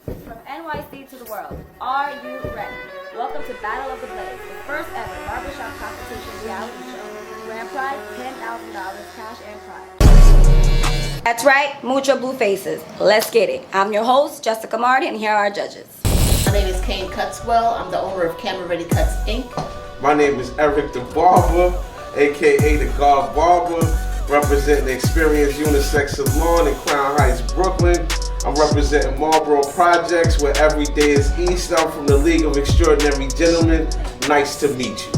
From NYC to the world, are you ready? Welcome to Battle of the Blades, the first ever barbershop competition reality show. Grand prize, $10,000 cash and prize. That's right, mucho blue faces. Let's get it. I'm your host, Jessica Marty, and here are our judges. My name is Kane Cutswell. I'm the owner of Camera Ready Cuts, Inc. My name is Eric the Barber, aka the God Barber, representing the Experience Unisex Salon in Crown Heights, Brooklyn. I'm representing Marlboro Projects, where every day is East. I'm from the League of Extraordinary Gentlemen. Nice to meet you.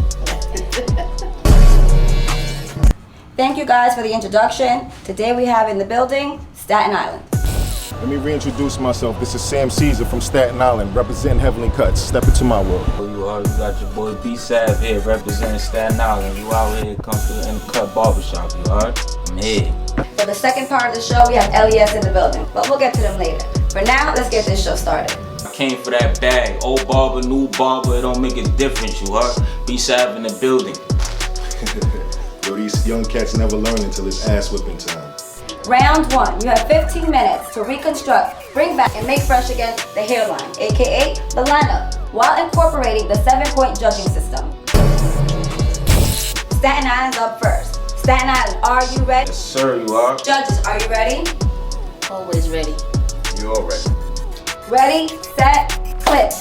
Thank you guys for the introduction. Today we have in the building, Staten Island. Let me reintroduce myself. This is Sam Caesar from Staten Island, representing Heavenly Cuts. Step into my world. You got your boy B-Sav here representing Staten Island. You out here come through in the cut barbershop, you heard? I'm here. For the second part of the show, we have LES in the building, but we'll get to them later. For now, let's get this show started. I came for that bag. Old barber, new barber, it don't make a difference, you heard? B-Sav in the building. Yo, these young cats never learn until it's ass whipping time. Round one, you have 15 minutes to reconstruct, bring back, and make fresh again the hairline, aka the lineup, while incorporating the 7-point judging system. Staten Island's up first. Staten Island, are you ready? Yes, sir, you are. Judges, are you ready? Always ready. You all ready? Ready, set, clip.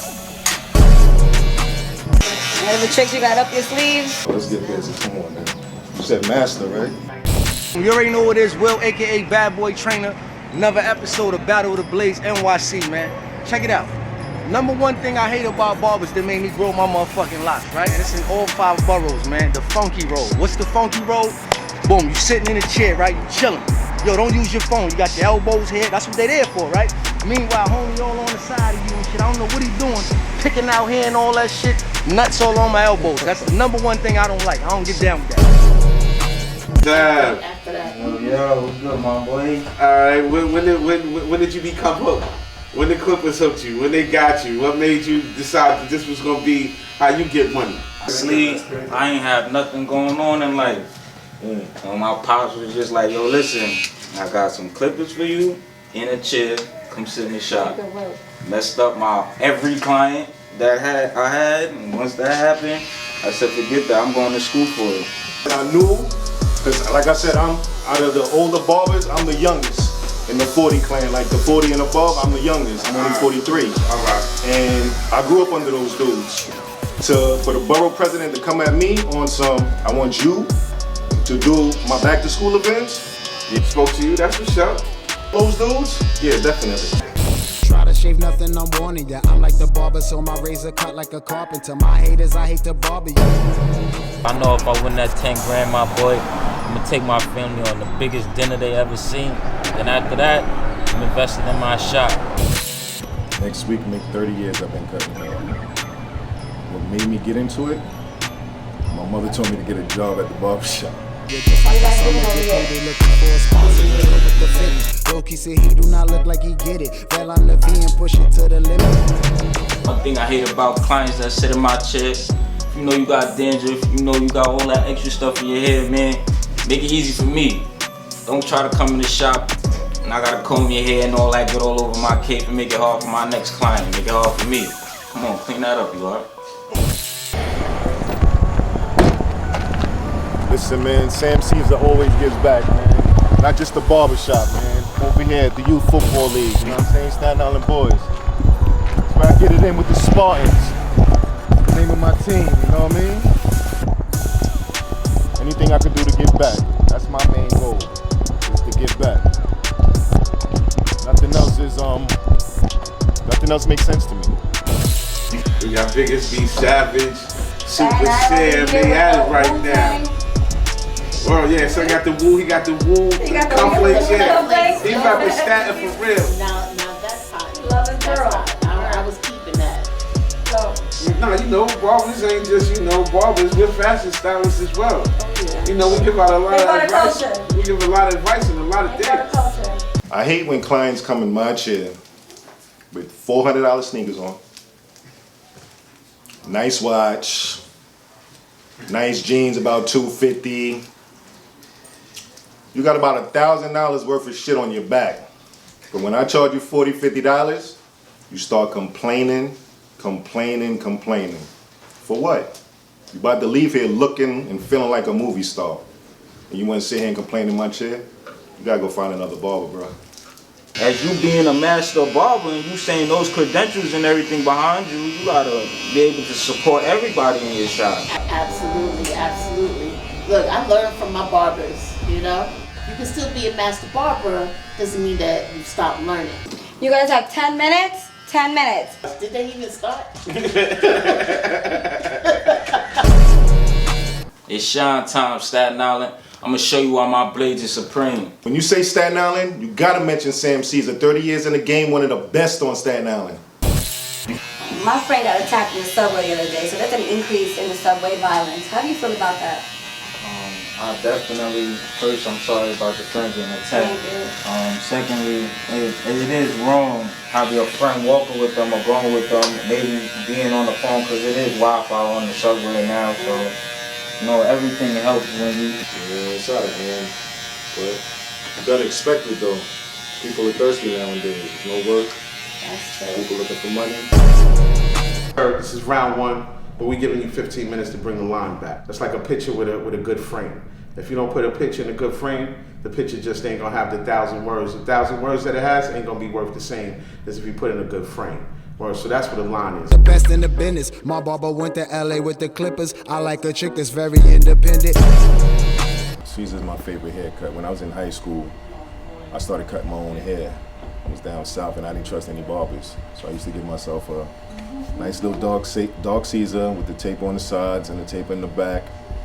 Any of the tricks you got up your sleeves? Let's get busy. Come on, man. You said master, right? You already know what it is, Will, aka Bad Boy Trainer. Another episode of Battle of the Blades NYC, man. Check it out. Number one thing I hate about barbers that made me grow my motherfucking locks, right? And it's in all 5 boroughs, man. The funky roll. What's the funky roll? Boom, you sitting in a chair, right? You chilling. Yo, don't use your phone. You got your elbows here. That's what they there for, right? Meanwhile, homie all on the side of you and shit. I don't know what he's doing. Picking out here and all that shit. Nuts all on my elbows. That's the number one thing I don't like. I don't get down with that. Damn. After that. Yo, what's good, my boy? Alright, when did you become hooked? When the Clippers hooked you? When they got you? What made you decide that this was gonna be how you get money? Sleep, I ain't have nothing going on in life. My pops was just like, yo, listen, I got some clippers for you in a chair. Come sit in the shop. Messed up my every client that I had, and once that happened, I said, forget that, I'm going to school for it. And I knew, because like I said, I'm out of the older barbers, I'm the youngest in the 40 clan. Like the 40 and above, I'm the youngest. I'm only 43. Alright. And I grew up under those dudes. For the borough president to come at me on some, I want you to do my back to school events. He spoke to you, that's what's up. Those dudes? Yeah, definitely. Try to shave nothing, I'm warning ya. I'm like the barber, so my razor cut like a carpenter. My haters, I hate to barber you. I know if I win that 10 grand, my boy, I'm gonna take my family on the biggest dinner they ever seen. Then after that, I'm investing in my shop. Next week, make 30 years I've been cutting hair. What made me get into it? My mother told me to get a job at the barbershop. Loki said he do not look like he get it. Well, I'm the V and push it to the limit. One thing I hate about clients that sit in my chair, if you know you got dandruff, you know you got all that extra stuff in your hair, man, make it easy for me. Don't try to come in the shop and I gotta comb your hair and all that, get all over my cape and make it hard for my next client, make it hard for me. Come on, clean that up, you alright? Listen, man, Sam Caesar always gives back, man. Not just the barbershop, man. Over here at the Youth Football League, you know what I'm saying? Staten Island Boys. That's where I get it in with the Spartans. Name of my team, you know what I mean? Anything I can do to give back. That's my main goal, is to give back. Nothing else makes sense to me. We got Biggest B Savage, Super Sam, they at it right now. Well, yeah, so he got the woo, he got the conflicts, yeah. He rapping Staten for real. Now that's hot. Love and That's girl. hot. I was keeping that. No, you know, barbers ain't just, barbers, we're fashion stylists as well. You know, we give out a lot of advice. We give a lot of advice and a lot of things. I hate when clients come in my chair with $400 sneakers on, nice watch, nice jeans about $250. You got about $1,000 worth of shit on your back. But when I charge you $40, $50, you start complaining. For what? You about to leave here looking and feeling like a movie star. And you want to sit here and complain in my chair? You gotta go find another barber, bro. As you being a master barber and you saying those credentials and everything behind you, you gotta be able to support everybody in your shop. Absolutely, absolutely. Look, I learned from my barbers, you know? You can still be a master barber, doesn't mean that you stop learning. You guys have 10 minutes? 10 minutes. Did they even start? It's shine time, Staten Island. I'm gonna show you why my blades are supreme. When you say Staten Island, you gotta mention Sam Caesar. 30 years in the game, one of the best on Staten Island. My friend got attacked in the subway the other day, so that's an increase in the subway violence. How do you feel about that? I definitely, first, I'm sorry about your friend getting attacked. Secondly, it is wrong how your friend walking with them or going with them, maybe being on the phone, because it is Wi-Fi on the subway now, so, you know, everything helps when you... Yeah, it's alright, man. But you gotta expect it, though. People are thirsty nowadays. There's no work. That's true. People looking for money. This is round one, but we're giving you 15 minutes to bring the line back. That's like a picture with a good frame. If you don't put a picture in a good frame, the picture just ain't gonna have the 1,000 words. The 1,000 words that it has ain't gonna be worth the same as if you put in a good frame. So that's what the line is. The best in the business. My barber went to LA with the Clippers. I like a chick that's very independent. Caesar's my favorite haircut. When I was in high school, I started cutting my own hair. I was down south and I didn't trust any barbers. So I used to give myself a nice little dark Caesar with the tape on the sides and the tape in the back.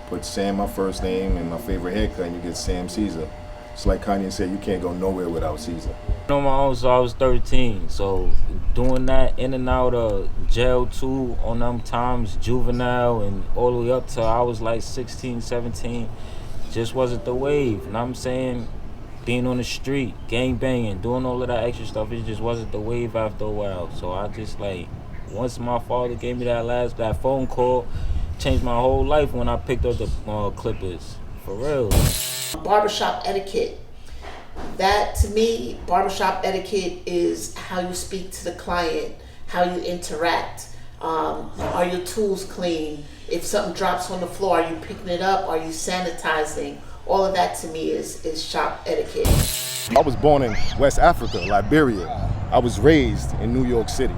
Put Sam, my first name, and my favorite haircut, and you get Sam Caesar. It's like Kanye said, you can't go nowhere without Caesar. On my own, so I was 13. So doing that in and out of jail too, on them times, juvenile, and all the way up to I was like 16, 17, just wasn't the wave. You know what I'm saying? Being on the street, gang banging, doing all of that extra stuff, it just wasn't the wave after a while. So I just like, once my father gave me that phone call, changed my whole life when I picked up the Clippers, for real. Barbershop etiquette. That, to me, barbershop etiquette is how you speak to the client, how you interact. Are your tools clean? If something drops on the floor, are you picking it up? Are you sanitizing? All of that, to me, is shop etiquette. I was born in West Africa, Liberia. I was raised in New York City.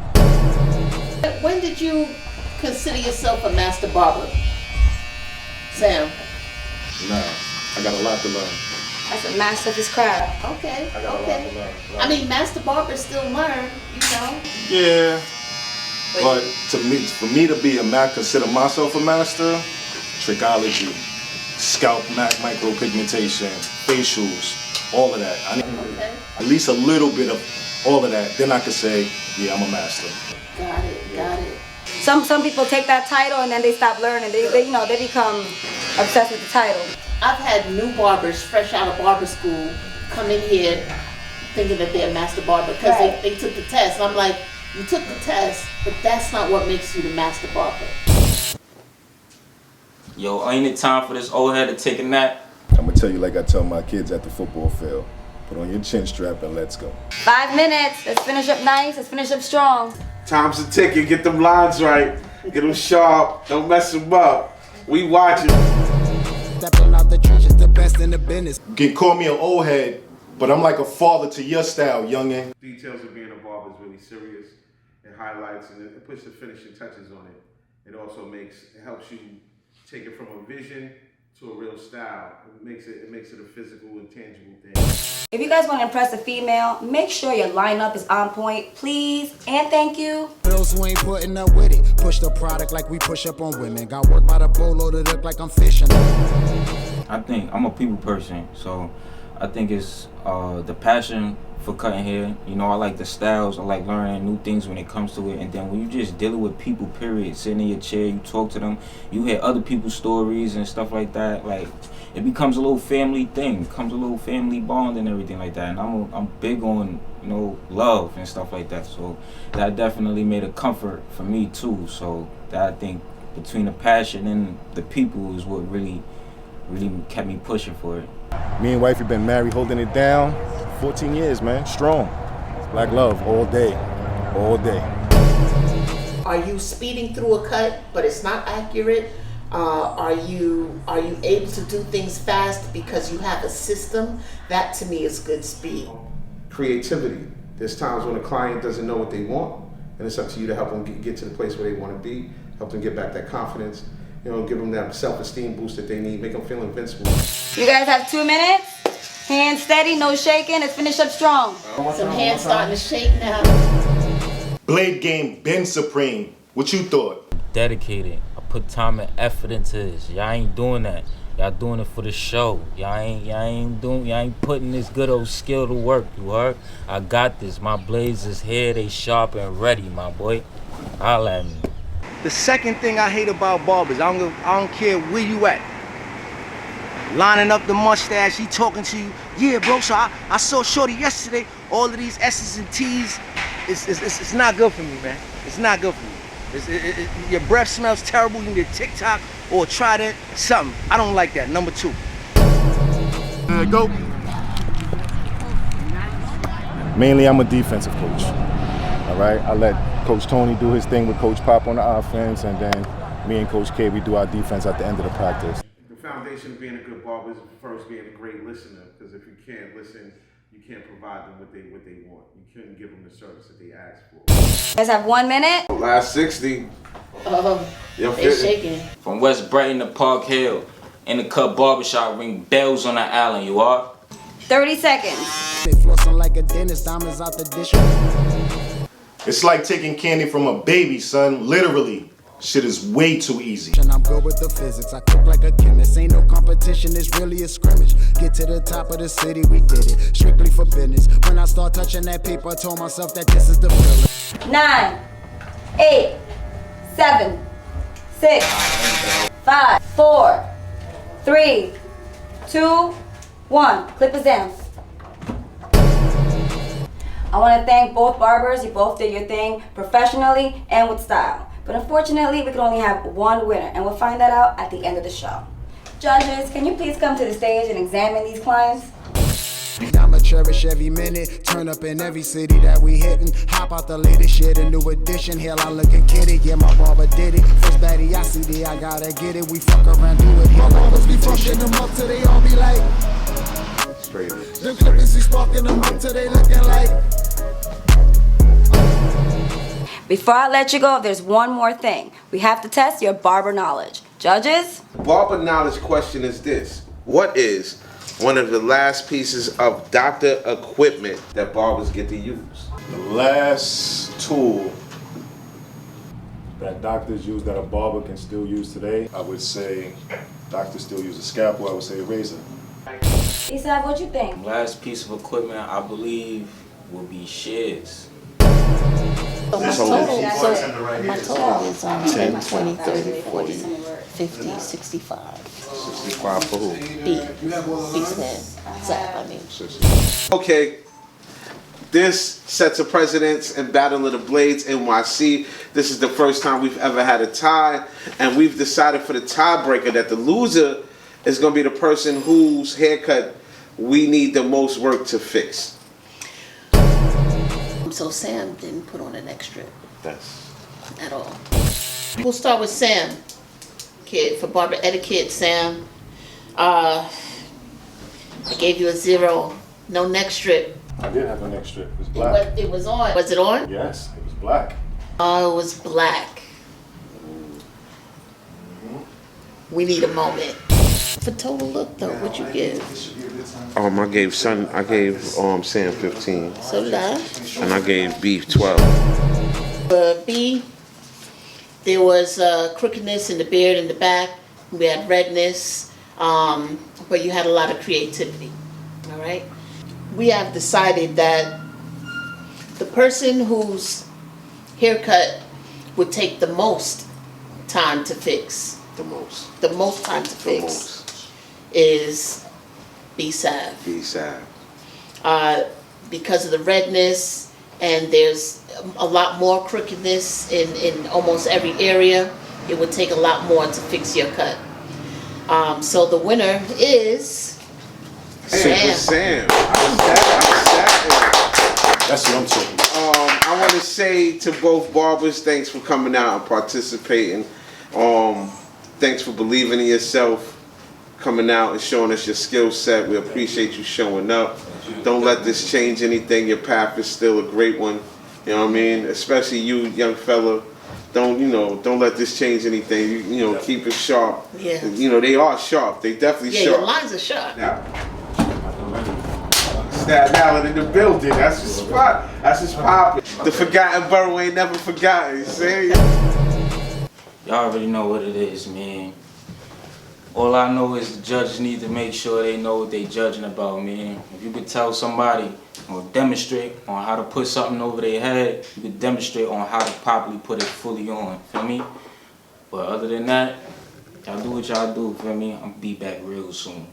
When did you consider yourself a master barber? Sam? Nah, I got a lot to learn. That's a master of his craft. Okay, I got a lot to okay. learn. I mean, master barbers still learn, you know? Yeah, but for me to be consider myself a master, trichology, scalp micropigmentation, facials, all of that. I need at least a little bit of all of that. Then I could say, yeah, I'm a master. Got it, got it. Some people take that title and then they stop learning. They become obsessed with the title. I've had new barbers fresh out of barber school come in here thinking that they're a master barber because they took the test. And I'm like, you took the test, but that's not what makes you the master barber. Yo, ain't it time for this old head to take a nap? I'm gonna tell you like I tell my kids at the football field. Put on your chin strap and let's go. 5 minutes. Let's finish up nice. Let's finish up strong. Time's a ticking. Get them lines right. Get them sharp. Don't mess them up. We watching. Stepping out the trenches, the best in the business. You can call me an old head, but I'm like a father to your style, youngin'. Details of being a barber is really serious. It highlights and it puts the finishing touches on it. It also helps you take it from a vision to a real style. It makes it a physical and tangible thing. If you guys want to impress a female, make sure your lineup is on point, please, and thank you. Those who ain't putting up with it, push the product like we push up on women. Got work by the boatload to look like I'm fishing. I think I'm a people person, so I think it's the passion for cutting hair. You know, I like the styles. I like learning new things when it comes to it. And then when you just dealing with people, period, sitting in your chair, you talk to them, you hear other people's stories and stuff like that. Like, it becomes a little family thing, becomes a little family bond and everything like that. And I'm big on, you know, love and stuff like that. So that definitely made a comfort for me too. So that, I think, between the passion and the people is what really kept me pushing for it. Me and wifey been married, holding it down 14 years, man. Strong. Black love all day. all day. Are you speeding through a cut, but it's not accurate? Are you able to do things fast because you have a system? That to me is good speed. Creativity. There's times when a client doesn't know what they want, and it's up to you to help them get to the place where they want to be, help them get back that confidence, give them that self-esteem boost that they need, make them feel invincible. You guys have 2 minutes. Hands steady, no shaking. Let's finish up strong. Some hands starting to shake now. Blade game been supreme. What you thought? Dedicated. I put time and effort into this. Y'all ain't doing that. Y'all doing it for the show. Y'all ain't putting this good old skill to work, you heard? I got this. My blades is here, they sharp and ready, my boy. Holla at me. The second thing I hate about barbers, I don't care where you at. Lining up the mustache, he talking to you. Yeah, bro, so I saw Shorty yesterday. All of these S's and T's. It's not good for me, man. It's not good for me. Your breath smells terrible. You need a TikTok or try that, something. I don't like that. Number 2. Go. Mainly, I'm a defensive coach. All right, I let Coach Tony do his thing with Coach Pop on the offense, and then me and Coach K, we do our defense at the end of the practice. The foundation of being a good barber is first being a great listener, because if you can't listen, you can't provide them what they want. You couldn't give them the service that they asked for. You guys have 1 minute. Last 60. They shaking. From West Brighton to Park Hill, in the cut barbershop, ring bells on the island, you are? 30 seconds. They flossing like a dentist, diamonds out the dish. It's like taking candy from a baby, son. Literally. Shit is way too easy. And I'm good with the physics, I cook like a chemist. Ain't no competition, it's really a scrimmage. Get to the top of the city, we did it. Strictly for business. When I start touching that paper, I told myself that this is the feeling. 9, 8, 7, 6, 5, 4, 3, 2, 1. Clip is down. I want to thank both barbers. You both did your thing professionally and with style. But unfortunately, we can only have one winner, and we'll find that out at the end of the show. Judges, can you please come to the stage and examine these clients? I'ma cherish every minute, turn up in every city that we hittin'. Hop out the latest shit, a new edition. Hell, I look a kitty, yeah, my barber did it. First baddie, I see the, I gotta get it. We fuck around, do it. My barbers be fucking them up till they all be like. Straight. Them clippers be sparking them up till they looking like. Before I let you go, there's one more thing. We have to test your barber knowledge. Judges? Barber knowledge question is this. What is one of the last pieces of doctor equipment that barbers get to use? The last tool that doctors use that a barber can still use today, I would say doctors still use a scalpel, I would say a razor. Isab, what you think? Last piece of equipment, I believe, will be shears. So my total is 10, 20, 30, 40, 50, 65. 65 for who? Okay, this sets a precedence in Battle of the Blades NYC. This is the first time we've ever had a tie, and we've decided for the tiebreaker that the loser is going to be the person whose haircut we need the most work to fix. So Sam didn't put on an extra That's at all. We'll start with Sam. Kid, for barber etiquette, Sam. I gave you a 0. No neck strip. I did have a neck strip. It was black. It was on. Was it on? Yes, it was black. Oh, it was black. We need a moment. For total look though, what'd you give? I gave Sam 15. So did I. And I gave Beef 12. B, there was crookedness in the beard in the back. We had redness, but you had a lot of creativity. All right. We have decided that the person whose haircut would take the most time to fix, the most time to fix, is B-Sav. B-Sav. Because of the redness, and there's a lot more crookedness in almost every area, it would take a lot more to fix your cut. So the winner is Sam. Sam. That's what I'm talking about. I I want to say to both barbers, thanks for coming out and participating. Thanks for believing in yourself, coming out and showing us your skill set. We appreciate you showing up. Don't let this change anything. Your path is still a great one. You know what I mean? Especially you, young fella. Don't let this change anything. You know, keep it sharp. Yeah. You know, they are sharp. They definitely sharp. Your lines are sharp. Now, Staten Island in the building. That's his spot. That's his pop. The forgotten borough ain't never forgotten. You see? Y'all already know what it is, man. All I know is the judges need to make sure they know what they judging about, man. If you could tell somebody or demonstrate on how to put something over their head, you could demonstrate on how to properly put it fully on, feel me? But other than that, y'all do what y'all do, feel me? I'm be back real soon.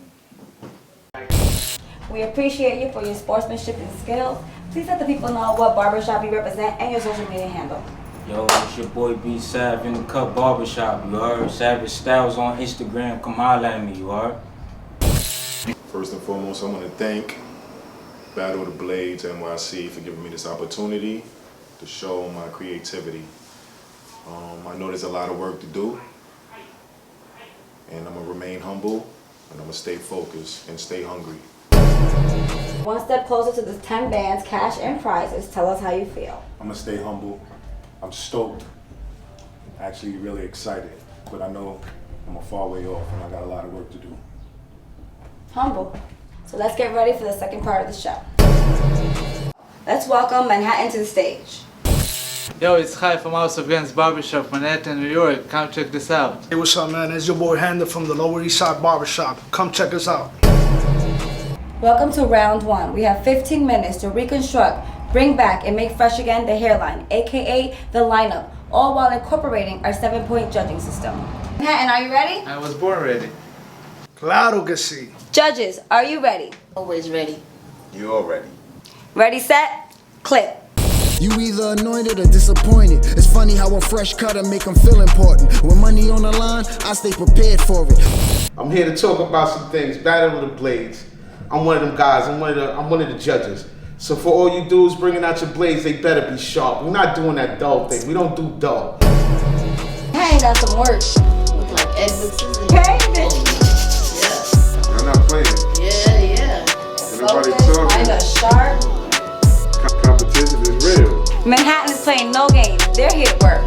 We appreciate you for your sportsmanship and skills. Please let the people know what barbershop you represent and your social media handle. Yo, it's your boy B Sav in the Cut Barbershop, you heard? Savage Styles on Instagram, come holler at me, you heard? First and foremost, I want to thank Battle of the Blades NYC for giving me this opportunity to show my creativity. I know there's a lot of work to do, and I'm going to remain humble, and I'm going to stay focused and stay hungry. One step closer to the 10 bands, cash and prizes. Tell us how you feel. I'm going to stay humble. I'm stoked, actually really excited, but I know I'm a far way off and I got a lot of work to do. Humble. So let's get ready for the second part of the show. Let's welcome Manhattan to the stage. Yo, it's Kai from House of Guns Barbershop, Manhattan, New York. Come check this out. Hey, what's up, man? It's your boy Handa from the Lower East Side Barbershop. Come check us out. Welcome to round one. We have 15 minutes to reconstruct, bring back, and make fresh again the hairline, aka the lineup, all while incorporating our 7-point judging system. Manhattan, are you ready? I was born ready. Claro que sí. Judges, are you ready? Always ready. You already. Ready, set, clip. You either anointed or disappointed. It's funny how a fresh cutter make them feel important. When money on the line, I stay prepared for it. I'm here to talk about some things. Battle of the Blades. I'm one of them guys. I'm one of the judges. So for all you dudes bringing out your blades, they better be sharp. We're not doing that dull thing. We don't do dull. Hey, got some work. Look like Edward Scissors. Hey, bitch. Yeah. I'm not playing. Yeah. Everybody Focus, talking. find a sharp. Competition is real. Manhattan is playing no games. They're here to work.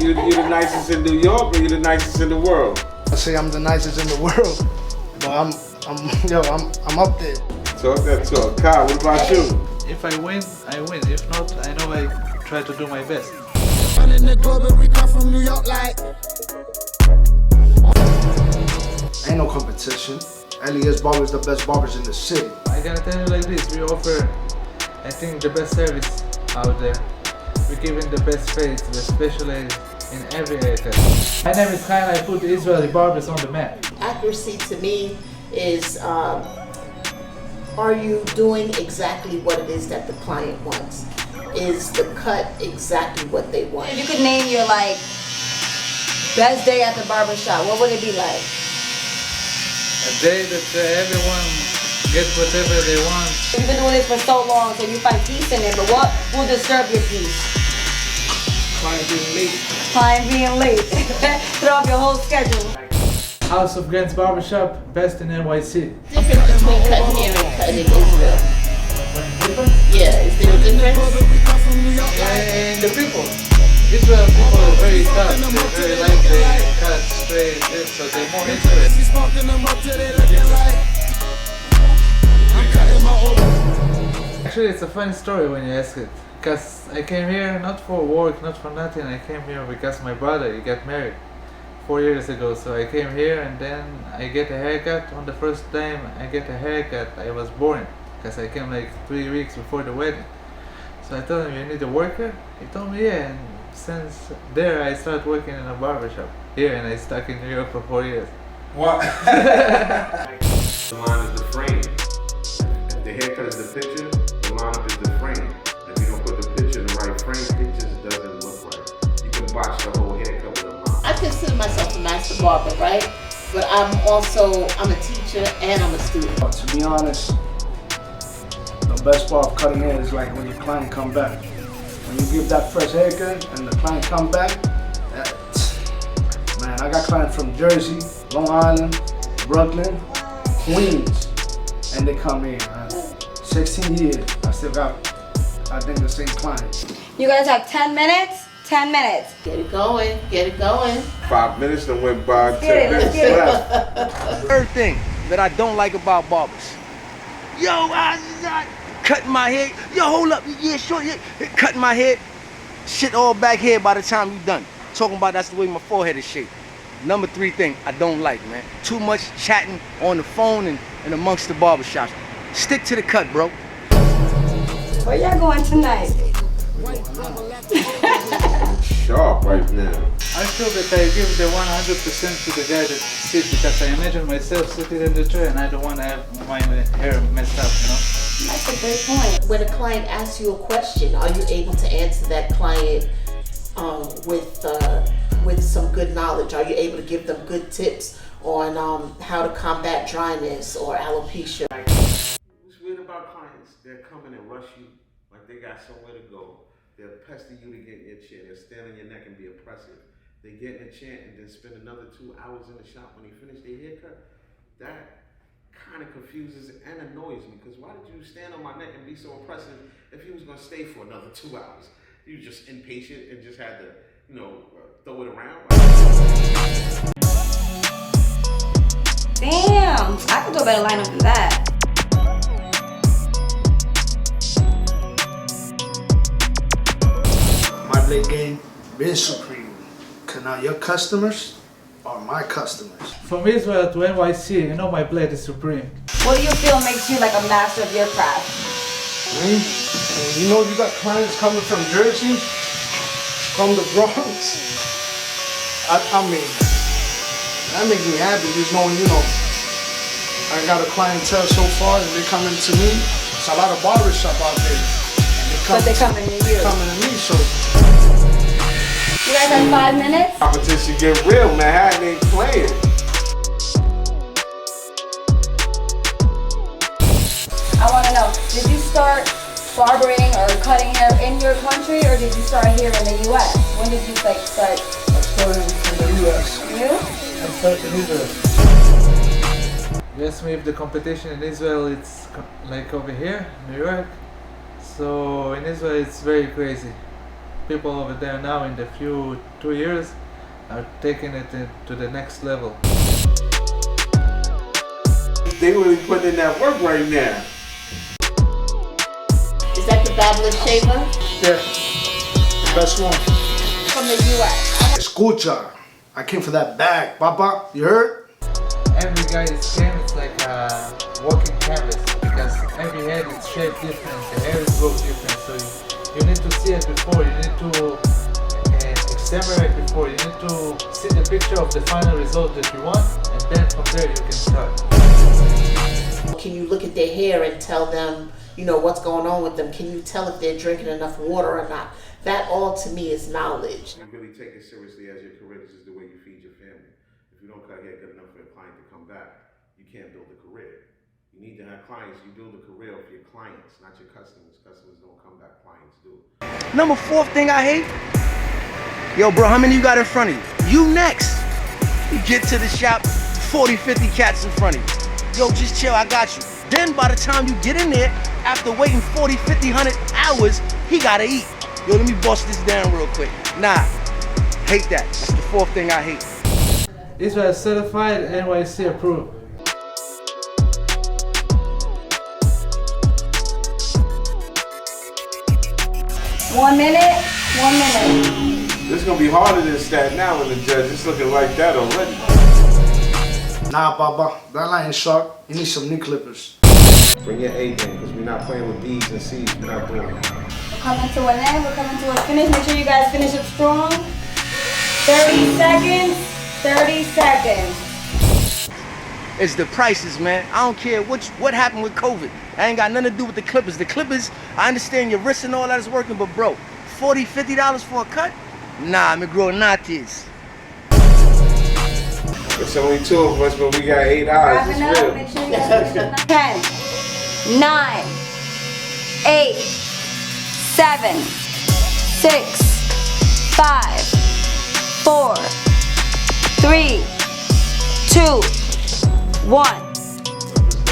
You the nicest in New York, or you the nicest in the world? I say I'm the nicest in the world, but I'm up there. Talk that talk. Kyle, what about you? If I win, I win. If not, I know I try to do my best. Running the club and we come from New York like. Ain't no competition. LES Barber is the best barbers in the city. I gotta tell you like this, we offer, I think, the best service out there. We're giving the best face, we specialize in every haircut. My name is Kyle, I put Israeli barbers on the map. Accuracy to me is, are you doing exactly what it is that the client wants? Is the cut exactly what they want? If you could name your best day at the barbershop, what would it be like? A day that everyone gets whatever they want. You've been doing this for so long, so you find peace in it, but what will disturb your peace? Client being late. Client being late. Throw off your whole schedule. House of Guns Barbershop, best in NYC. Difference between cutting here and cutting in Israel. Yeah, is there a difference? And the people. Israel people are very tough. They very like they cut straight, so they're more interested. Actually, it's a funny story when you ask it. Because I came here not for work, not for nothing. I came here because my brother, he got married 4 years ago. So I came here and then I get a haircut. On the first time I get a haircut, I was born. Because I came like 3 weeks before the wedding. So I told him, you need a worker? He told me, yeah. And since there, I started working in a barbershop here, and I stuck in New York for 4 years. What? The line is the frame. If the haircut is the picture, the lineup is the frame. If you don't put the picture in the right frame, it just doesn't look right. You can botch the whole haircut with a line. I consider myself a master barber, right? But I'm a teacher and I'm a student. But to be honest, the best part of cutting hair is like when your client come back. When you give that fresh haircut and the client come back, man, I got clients from Jersey, Long Island, Brooklyn, Queens, and they come here, man. 16 years, I still got, I think, the same clients. You guys have 10 minutes? 10 minutes. Get it going, get it going. 5 minutes that went by, 10 get it, let's minutes get it. left. Third thing that I don't like about barbers. Yo, I cutting my hair. Yo, hold up. Yeah, sure. Yeah. Cutting my hair. Shit all back here by the time you done. Talking about that's the way my forehead is shaped. Number 3 thing I don't like, man. Too much chatting on the phone and amongst the barbershops. Stick to the cut, bro. Where y'all going tonight? Sharp right now. I feel that I give the 100% to the guy that sits because I imagine myself sitting in the chair and I don't want to have my hair messed up, you know? That's a great point. When a client asks you a question, are you able to answer that client with some good knowledge? Are you able to give them good tips on how to combat dryness or alopecia? What's weird about clients? They'll come in and rush you like they got somewhere to go. They'll pester you to get in your chair. They'll stand on your neck and be oppressive. They get in a chair and then spend another 2 hours in the shop when they finish their haircut. That kind of confuses and annoys me, because why did you stand on my neck and be so oppressive if you was going to stay for another 2 hours? You were just impatient and just had to, you know, throw it around. Damn, I could do a better lineup than that. My blade game is supreme. Cause now your customers are my customers. From Israel to NYC, you know my blade is supreme. What do you feel makes you like a master of your craft? And you know you got clients coming from Jersey, from the Bronx. I mean, that makes me happy just knowing, you know, I got a clientele so far and they're coming to me. It's a lot of barbershop out there. And They're coming to you. Coming to me, so. You guys have 5 minutes? Competition get real, Manhattan ain't playing. I want to know, did you start barbering or cutting hair in your country, or did you start here in the U.S.? When did you like start? I started in the U.S. You? I started in Israel. You asked me if the competition in Israel it's like over here, New York. So in Israel it's very crazy. People over there now in the 2 years are taking it to the next level. They really putting in that work right now. Is that the Babylon shaver? Yeah, the best one. From the U.S. Escucha, I came for that bag, Papa, you heard? Every guy is came, it's like a walking canvas because every head is shaped different, the hair is grown different, so you need to see it before, you need to examine it before, you need to see the picture of the final result that you want, and then from there you can start. Can you look at their hair and tell them, you know, what's going on with them? Can you tell if they're drinking enough water or not? That all to me is knowledge. You really take it seriously as your career. This is the way you feed your family. If you don't cut hair good enough for a client to come back, you can't build a career. You need to have clients. You build a career for your clients, not your customers. Customers don't come back, clients do. Number 4th thing I hate. Yo, bro, how many you got in front of you? You next. You get to the shop, 40, 50 cats in front of you. Yo, just chill, I got you. Then by the time you get in there, after waiting 40, 50, 100 hours, he gotta eat. Yo, let me bust this down real quick. Nah, hate that. That's the 4th thing I hate. Israel certified, NYC approved. One minute. This is gonna be harder than Staten Island, the judge. It's looking like that already. Nah, Papa, that line is sharp. You need some new clippers. Bring your A game, because we're not playing with B's and C's. We're not doing that. We're coming to an end. We're coming to a finish. Make sure you guys finish it strong. 30 seconds. 30 seconds. It's the prices, man. I don't care what happened with COVID. I ain't got nothing to do with the clippers. The clippers, I understand your wrist and all that is working, but bro, $40, $50 for a cut? Nah, me grow natis. It's only 2 of us, but we got 8 hours. Wrapping It's up. real. Make sure you guys finish it. 10, 9, 8, 7, 6, 5, 4, 3, 2, 1.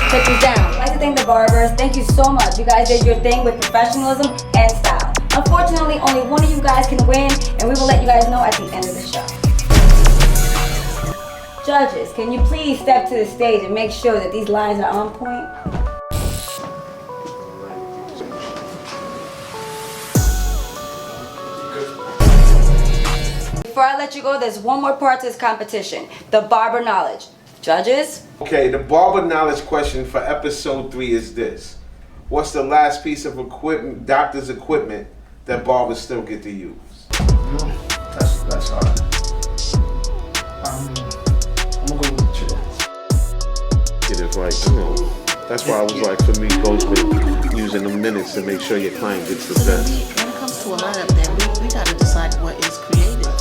Check this down. I'd like to thank the barbers. Thank you so much. You guys did your thing with professionalism and style. Unfortunately, only one of you guys can win, and we will let you guys know at the end of the show. Judges, can you please step to the stage and make sure that these lines are on point? Before I let you go, there's one more part to this competition, the barber knowledge. Judges? Okay, the barber knowledge question for episode 3 is this. What's the last piece of equipment, doctor's equipment, that barbers still get to use? That's hard. I'm gonna go with the chair. It is like, that's why I was like, for me, it goes with using the minutes to make sure your client gets the best. When it comes to a lineup, then we gotta decide what is creative.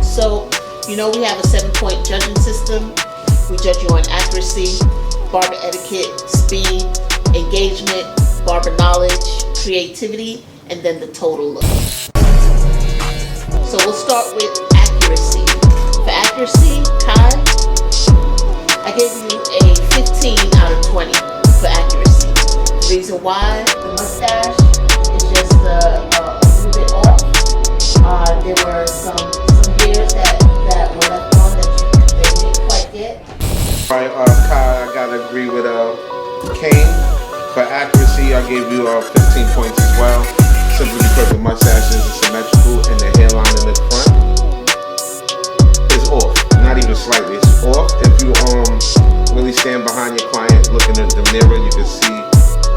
So, we have a 7-point judging system. We judge you on accuracy, barber etiquette, speed, engagement, barber knowledge, creativity, and then the total look. So we'll start with accuracy. For accuracy, Kai, I gave you a 15 out of 20 for accuracy. The reason why, the mustache is just a little bit off. There were some hairs that were left on that they didn't quite get. Right, Kai, I gotta agree with Kane. For accuracy, I gave you 15 points as well. Simply because the mustache is symmetrical and the hairline in the front is off. Not even slightly, it's off. If you really stand behind your client, looking in the mirror, you can see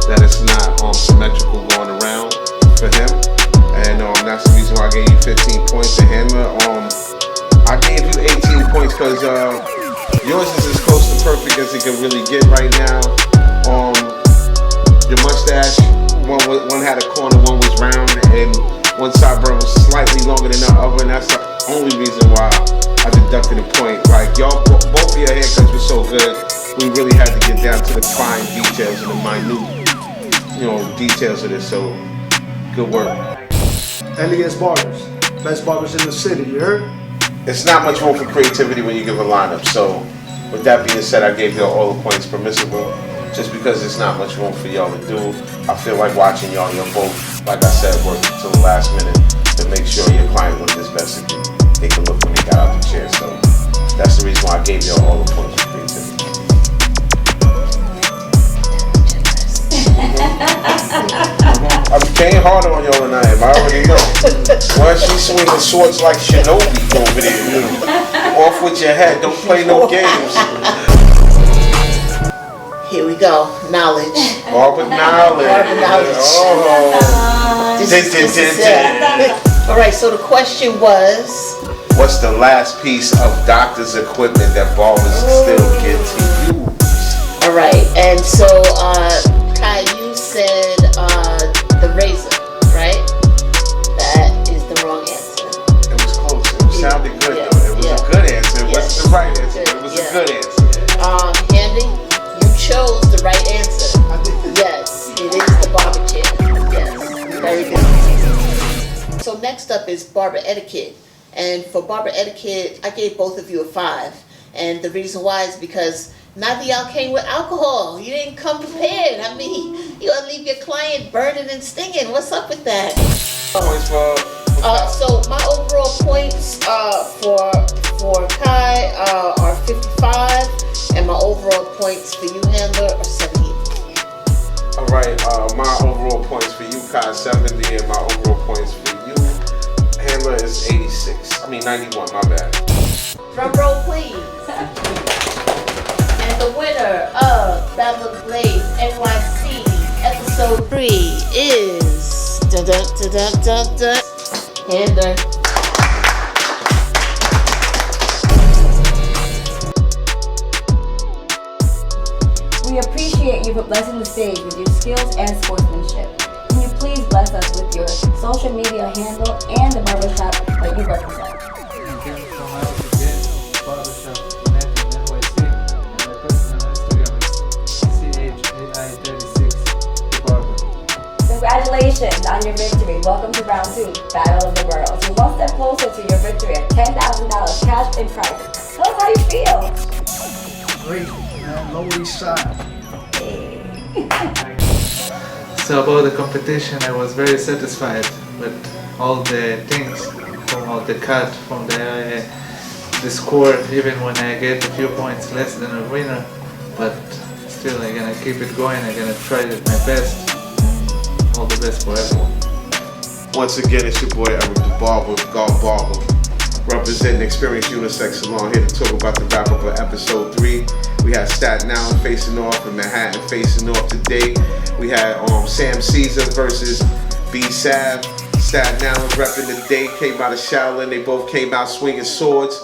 that it's not symmetrical going around for him. And that's the reason why I gave you 15 points. The handler, I gave you 18 points because yours is as close to perfect as it can really get right now. Your mustache, one had a corner, one was round, and one sideburn was slightly longer than the other, and that's the only reason why I deducted a point. Like, y'all, both of your haircuts were so good, we really had to get down to the fine details and the minute, details of this, so good work. Elias Barbers, best barbers in the city, you heard? It's not much room for creativity when you give a lineup, so with that being said, I gave y'all all the points permissible. Just because there's not much room for y'all to do, I feel like watching y'all both, like I said, work until the last minute to make sure your client looked as best as they can look when they got out the chair. So that's the reason why I gave y'all all the points for creativity. I became harder on y'all than I am, I already know. Why she's swinging swords like Shinobi over there? Off with your head, don't play no games. Here we go, knowledge. Barber knowledge. Barber knowledge. All right, so the question was, what's the last piece of doctor's equipment that barbers still get to use? All right, and so Kai, you said the razor, right? That is the wrong answer. It was close. It sounded good though. It was a good answer. It wasn't the right answer. It was a good answer. Handy, you chose the right answer. Yes, it is the barber chair. Yes, very good. So next up is barber etiquette. And for barber etiquette, I gave both of you a 5. And the reason why is because neither of y'all came with alcohol. You didn't come prepared. I mean, you gonna leave your client burning and stinging. What's up with that? Points for so my overall points for Kai are 55, and my overall points for you, handler, are 70. all right. My overall points for you, Kai, 70, and my overall points for you, handler, is 86. I mean 91. My bad. Drum roll, please. And the winner of Battle of the Blades NYC episode 3 is Handler. We appreciate you for blessing the stage with your skills and sportsmanship. Can you please bless us with your social media handle and the barbershop that you represent? Again, from us again, BarberShop net in NYC, and my personal Instagram is CHAI36 Barber. Congratulations on your victory. Welcome to round 2, Battle of the Worlds. You're one step closer to your victory of $10,000 cash and prizes. Tell us how you feel. Great, man. Lower East Side. So about the competition, I was very satisfied with all the things, from all the cut, from the score, even when I get a few points less than a winner. But still, I'm gonna keep it going. I'm gonna try my best. All the best for everyone. Once again, it's your boy Eric the Barber, God Barber, representing Experience Unisex Salon, here to talk about the wrap up of episode 3. We had Staten Island facing off and Manhattan facing off today. We had Sam Caesar versus B Sav. Staten Island repping the day, came out of Shaolin. They both came out swinging swords,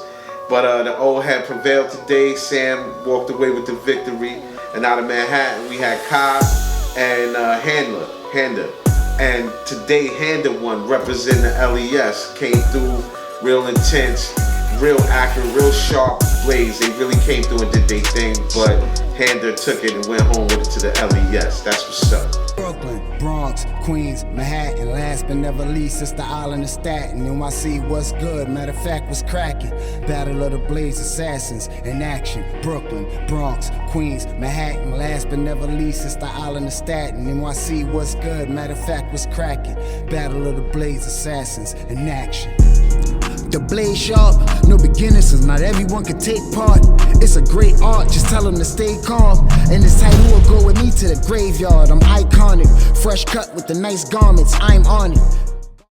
but the old head prevailed today. Sam walked away with the victory. And out of Manhattan, we had Cobb and Handa. And today, Handa won, representing the LES. Came through real intense, real accurate, real sharp blades. They really came through and did their thing, but Handa took it and went home with it to the LES. That's what's up. Brooklyn, Bronx, Queens, Manhattan, last but never least, it's the island of Staten. NYC, what's good? Matter of fact, what's cracking? Battle of the Blades, assassins in action. Brooklyn, Bronx, Queens, Manhattan, last but never least, it's the island of Staten. NYC, what's good? Matter of fact, what's cracking? Battle of the Blades, assassins in action. The blade sharp, no beginners, so not everyone can take part. It's a great art, just tell them to stay calm. And this tight will go with me to the graveyard. I'm iconic, fresh cut with the nice garments, I'm on it.